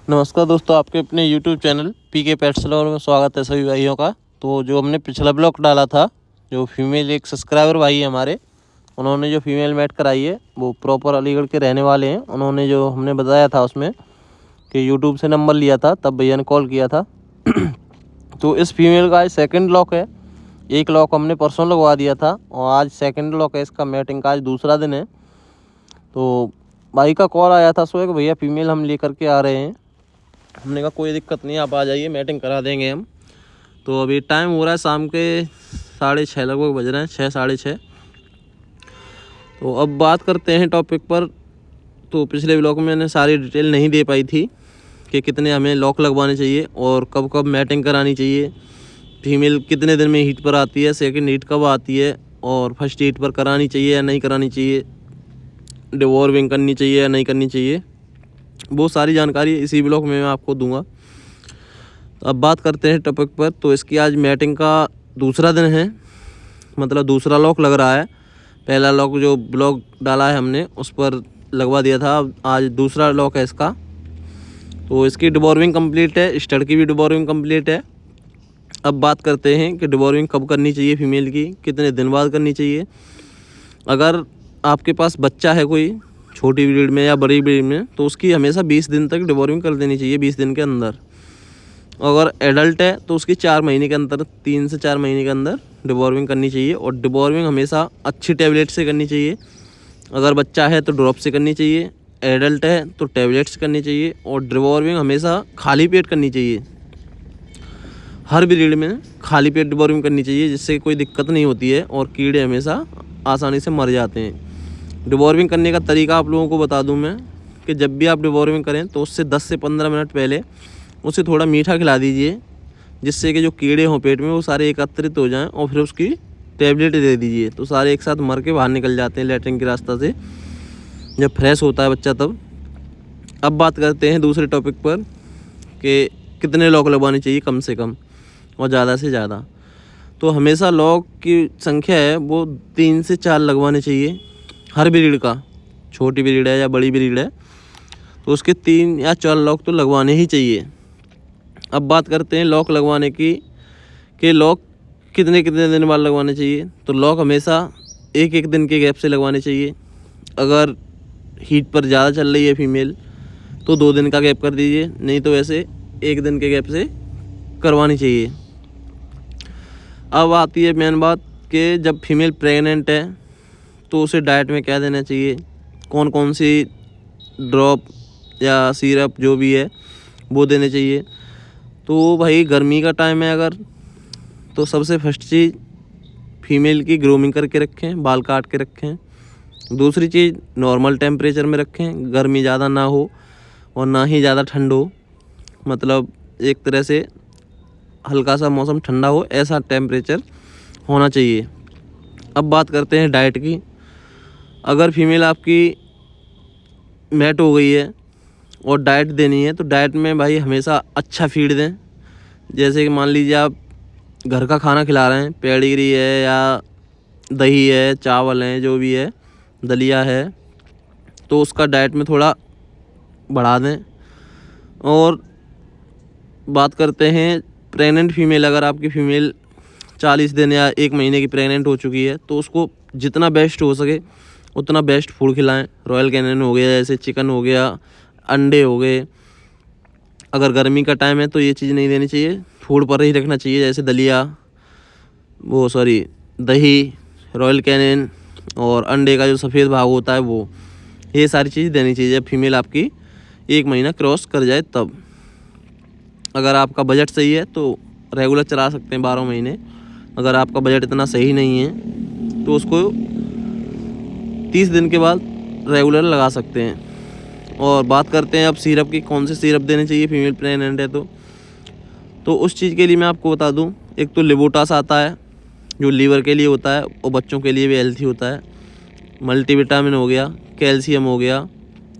नमस्कार दोस्तों, आपके अपने YouTube channel PK pets lover में स्वागत है सभी भाइयों का। तो जो हमने पिछला ब्लॉग डाला था, जो फीमेल एक सब्सक्राइबर भाई है हमारे, उन्होंने जो फीमेल मैट कराई है वो प्रॉपर अलीगढ़ के रहने वाले हैं। उन्होंने जो हमने बताया था उसमें कि YouTube से नंबर लिया था, तब भैया ने कॉल किया था। तो इस फीमेल का आज सेकेंड लॉक है। एक लॉक हमने परसों लगवा दिया था और आज सेकेंड लॉक है इसका। मैटिंग का आज दूसरा दिन है। तो भाई का कॉल आया था सुबह कि भैया फीमेल हम लेकर के आ रहे हैं। हमने कहा कोई दिक्कत नहीं, आप आ जाइए, मैटिंग करा देंगे हम। तो अभी टाइम हो रहा है शाम के 6:30 लगभग बज रहे हैं, 6 साढ़े 6। तो अब बात करते हैं टॉपिक पर। तो पिछले ब्लॉग में मैंने सारी डिटेल नहीं दे पाई थी कि कितने हमें लॉक लगवाने चाहिए और कब कब मैटिंग करानी चाहिए, फीमेल कितने दिन में हीट पर आती है, सेकंड हीट कब आती है और फर्स्ट हीट पर करानी चाहिए या नहीं करानी चाहिए, डिवॉर्मिंग करनी चाहिए या नहीं करनी चाहिए। वो सारी जानकारी इसी ब्लॉग में मैं आपको दूंगा। तो अब बात करते हैं टॉपिक पर। तो इसकी आज मैटिंग का दूसरा दिन है, मतलब दूसरा लॉक लग रहा है। पहला लॉक जो ब्लॉग डाला है हमने उस पर लगवा दिया था, आज दूसरा लॉक है इसका। तो इसकी डिवॉर्मिंग कंप्लीट है, स्टड की भी डिवॉर्मिंग कंप्लीट है। अब बात करते हैं कि डिवॉर्मिंग कब करनी चाहिए फीमेल की, कितने दिन बाद करनी चाहिए। अगर आपके पास बच्चा है कोई छोटी ब्रीड में या बड़ी ब्रीड में, तो उसकी हमेशा 20 दिन तक डिवॉर्मिंग कर देनी चाहिए, 20 दिन के अंदर। अगर एडल्ट है तो उसकी 4 महीने के अंदर, 3 से 4 महीने के अंदर डिवॉर्मिंग करनी चाहिए। और डिवॉर्मिंग हमेशा अच्छी टैबलेट से करनी चाहिए। अगर बच्चा है तो ड्रॉप से करनी चाहिए, एडल्ट है तो टैबलेट से करनी चाहिए। और डिवॉर्मिंग हमेशा खाली पेट करनी चाहिए। हर ब्रीड में खाली पेट डिवॉर्मिंग करनी चाहिए, जिससे कोई दिक्कत नहीं होती है और कीड़े हमेशा आसानी से मर जाते हैं। डिवॉर्मिंग करने का तरीका आप लोगों को बता दूं मैं कि जब भी आप डिवॉर्मिंग करें तो उससे 10 से 15 मिनट पहले उसे थोड़ा मीठा खिला दीजिए, जिससे कि जो कीड़े हों पेट में वो सारे एकत्रित हो जाएं। और फिर उसकी टैबलेट दे दीजिए, तो सारे एक साथ मर के बाहर निकल जाते हैं लैट्रिन के रास्ता से, जब फ्रेश होता है बच्चा तब। अब बात करते हैं दूसरे टॉपिक पर कि कितने लॉक लगवाने चाहिए कम से कम और ज़्यादा से ज़्यादा। तो हमेशा लॉक की संख्या है वो 3 से 4 लगवाने चाहिए हर ब्रीड का। छोटी ब्रीड है या बड़ी ब्रीड है तो उसके 3 या 4 लॉक तो लगवाने ही चाहिए। अब बात करते हैं लॉक लगवाने की कि लॉक कितने कितने दिन बाद लगवाने चाहिए। तो लॉक हमेशा एक एक दिन के गैप से लगवाने चाहिए। अगर हीट पर ज़्यादा चल रही है फीमेल तो 2 दिन का गैप कर दीजिए, नहीं तो वैसे 1 दिन के गैप से करवानी चाहिए। अब आती है मेन बात कि जब फीमेल प्रेग्नेंट है तो उसे डाइट में क्या देना चाहिए, कौन कौन सी ड्रॉप या सिरप जो भी है वो देने चाहिए। तो भाई गर्मी का टाइम है अगर, तो सबसे फर्स्ट चीज़ फीमेल की ग्रूमिंग करके रखें, बाल काट के रखें। दूसरी चीज़ नॉर्मल टेम्परेचर में रखें, गर्मी ज़्यादा ना हो और ना ही ज़्यादा ठंड हो, मतलब एक तरह से हल्का सा मौसम ठंडा हो, ऐसा टेम्परेचर होना चाहिए। अब बात करते हैं डाइट की। अगर फीमेल आपकी मैट हो गई है और डाइट देनी है तो डाइट में भाई हमेशा अच्छा फीड दें। जैसे कि मान लीजिए आप घर का खाना खिला रहे हैं, पेडिग्री है या दही है, चावल हैं, जो भी है, दलिया है, तो उसका डाइट में थोड़ा बढ़ा दें। और बात करते हैं प्रेग्नेंट फीमेल। अगर आपकी फ़ीमेल 40 दिन या 1 महीने की प्रेग्नेंट हो चुकी है तो उसको जितना बेस्ट हो सके उतना बेस्ट फूड खिलाएं। रॉयल कैनिन हो गया, जैसे चिकन हो गया, अंडे हो गए। अगर गर्मी का टाइम है तो ये चीज़ नहीं देनी चाहिए, फूड पर ही रखना चाहिए, जैसे दलिया, दही, रॉयल कैनिन और अंडे का जो सफ़ेद भाग होता है वो, ये सारी चीज़ देनी चाहिए जब फीमेल आपकी 1 महीना क्रॉस कर जाए तब। अगर आपका बजट सही है तो रेगुलर चला सकते हैं 12 महीने। अगर आपका बजट इतना सही नहीं है तो उसको 30 दिन के बाद रेगुलर लगा सकते हैं। और बात करते हैं अब सिरप की, कौन से सिरप देने चाहिए फीमेल प्रेग्नेंट है तो उस चीज़ के लिए मैं आपको बता दूं, एक तो लिबोटास आता है जो लीवर के लिए होता है और बच्चों के लिए भी हेल्थी होता है। मल्टीविटामिन हो गया, कैल्शियम हो गया,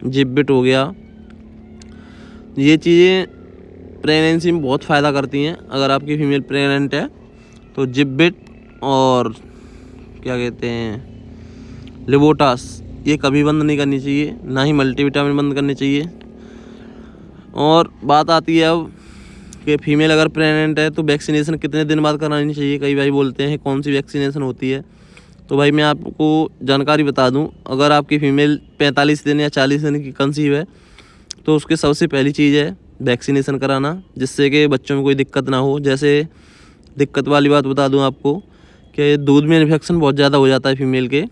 जिब्बिट हो गया। ये चीज़ें प्रेगनेंसी में बहुत फ़ायदा करती हैं। अगर आपकी फ़ीमेल प्रेग्नेंट है तो जिब्बिट और क्या कहते हैं लिबोटास, ये कभी बंद नहीं करनी चाहिए, ना ही मल्टीविटामिन बंद करनी चाहिए। और बात आती है अब कि फ़ीमेल अगर प्रेग्नेंट है तो वैक्सीनेशन कितने दिन बाद करानी चाहिए। कई भाई बोलते हैं कौन सी वैक्सीनेशन होती है। तो भाई मैं आपको जानकारी बता दूं, अगर आपकी फ़ीमेल 45 दिन या 40 दिन की कंसीव है तो उसकी सबसे पहली चीज़ है वैक्सीनेशन कराना, जिससे कि बच्चों में कोई दिक्कत ना हो। जैसे दिक्कत वाली बात बता दूं आपको कि दूध में इन्फेक्शन बहुत ज़्यादा हो जाता है फ़ीमेल के,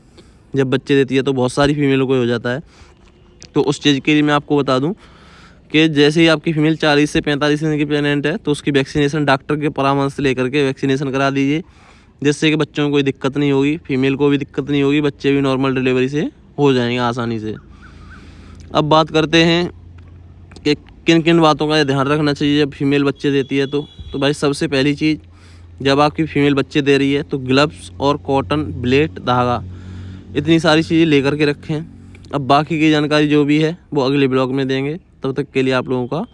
जब बच्चे देती है तो बहुत सारी फीमेलों को हो जाता है। तो उस चीज़ के लिए मैं आपको बता दूं कि जैसे ही आपकी फ़ीमेल 40 से 45 दिन की प्रेग्नेंट है तो उसकी वैक्सीनेशन डॉक्टर के परामर्श से लेकर के वैक्सीनेशन करा दीजिए, जिससे कि बच्चों को कोई दिक्कत नहीं होगी, फीमेल को भी दिक्कत नहीं होगी, बच्चे भी नॉर्मल डिलीवरी से हो जाएंगे आसानी से। अब बात करते हैं कि किन किन बातों का ध्यान रखना चाहिए जब फीमेल बच्चे देती है। तो भाई सबसे पहली चीज़, जब आपकी फ़ीमेल बच्चे दे रही है तो ग्लव्स और कॉटन ब्लेड धागा इतनी सारी चीज़ें लेकर के रखें। अब बाकी की जानकारी जो भी है वो अगले ब्लॉग में देंगे। तब तक के लिए आप लोगों का